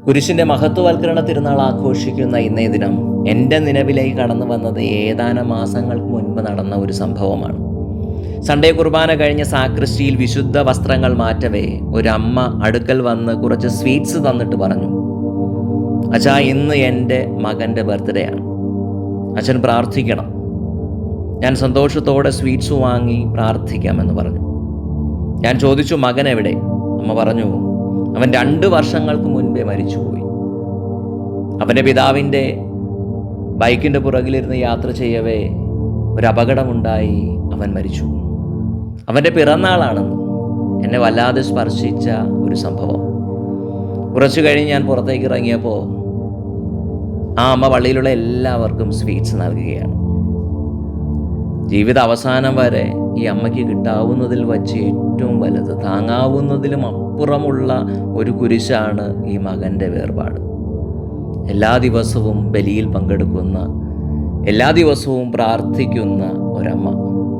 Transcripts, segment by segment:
കുരിശിൻ്റെ മഹത്വവൽക്കരണ തിരുനാൾ ആഘോഷിക്കുന്ന ഇന്നേ ദിനം എൻ്റെ നിലവിലേക്ക് കടന്നു വന്നത് ഏതാനും മാസങ്ങൾക്ക് മുൻപ് നടന്ന ഒരു സംഭവമാണ്. സൺഡേ കുർബാന കഴിഞ്ഞ സാക്രിസ്റ്റിയിൽ വിശുദ്ധ വസ്ത്രങ്ങൾ മാറ്റവേ ഒരമ്മ അടുക്കൽ വന്ന് കുറച്ച് സ്വീറ്റ്സ് തന്നിട്ട് പറഞ്ഞു, അച്ഛാ, ഇന്ന് എൻ്റെ മകൻ്റെ ബർത്ത്ഡേ ആണ്, അച്ഛൻ പ്രാർത്ഥിക്കണം. ഞാൻ സന്തോഷത്തോടെ സ്വീറ്റ്സ് വാങ്ങി പ്രാർത്ഥിക്കാമെന്ന് പറഞ്ഞു. ഞാൻ ചോദിച്ചു, മകൻ എവിടെ? അമ്മ പറഞ്ഞു, അവൻ 2 വർഷങ്ങൾക്ക് മുൻപേ മരിച്ചുപോയി. അവൻ്റെ പിതാവിൻ്റെ ബൈക്കിൻ്റെ പുറകിലിരുന്ന് യാത്ര ചെയ്യവേ ഒരു അപകടമുണ്ടായി, അവൻ മരിച്ചു. അവൻ്റെ പിറന്നാളാണെന്ന് എന്നെ വല്ലാതെ സ്പർശിച്ച ഒരു സംഭവം. കുറച്ചു കഴിഞ്ഞ് ഞാൻ പുറത്തേക്ക് ഇറങ്ങിയപ്പോൾ ആ അമ്മ പള്ളിയിലുള്ള എല്ലാവർക്കും സ്വീറ്റ്സ് നൽകുകയാണ്. ജീവിത അവസാനം വരെ ഈ അമ്മയ്ക്ക് കിട്ടാവുന്നതിൽ വച്ച് ഏറ്റവും വലുത്, താങ്ങാവുന്നതിലും അപ്പുറമുള്ള ഒരു കുരിശാണ് ഈ മകൻ്റെ വേർപാട്. എല്ലാ ദിവസവും ബലിയിൽ പങ്കെടുക്കുന്ന, എല്ലാ ദിവസവും പ്രാർത്ഥിക്കുന്ന ഒരമ്മ,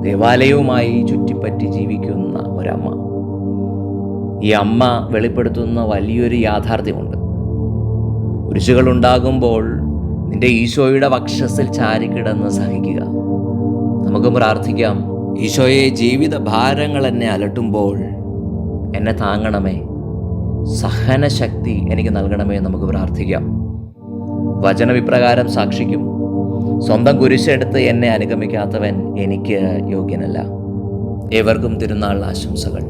ദേവാലയവുമായി ചുറ്റിപ്പറ്റി ജീവിക്കുന്ന ഒരമ്മ. ഈ അമ്മ വെളിപ്പെടുത്തുന്ന വലിയൊരു യാഥാർത്ഥ്യമുണ്ട്. കുരിശുകൾ ഉണ്ടാകുമ്പോൾ നിന്റെ ഈശോയുടെ വക്ഷസ്സിൽ ചാരിക്കിടന്ന് സഹിക്കുക. നമുക്ക് പ്രാർത്ഥിക്കാം, ഈശോയെ, ജീവിത ഭാരങ്ങൾ എന്നെ അലട്ടുമ്പോൾ എന്നെ താങ്ങണമേ, സഹനശക്തി എനിക്ക് നൽകണമേ. നമുക്ക് പ്രാർത്ഥിക്കാം. വചനം ഇപ്രകാരം സാക്ഷിക്കും, സ്വന്തം കുരിശെടുത്ത് എന്നെ അനുഗമിക്കാത്തവൻ എനിക്ക് യോഗ്യനല്ല. ഏവർക്കും തിരുനാൾ ആശംസകൾ.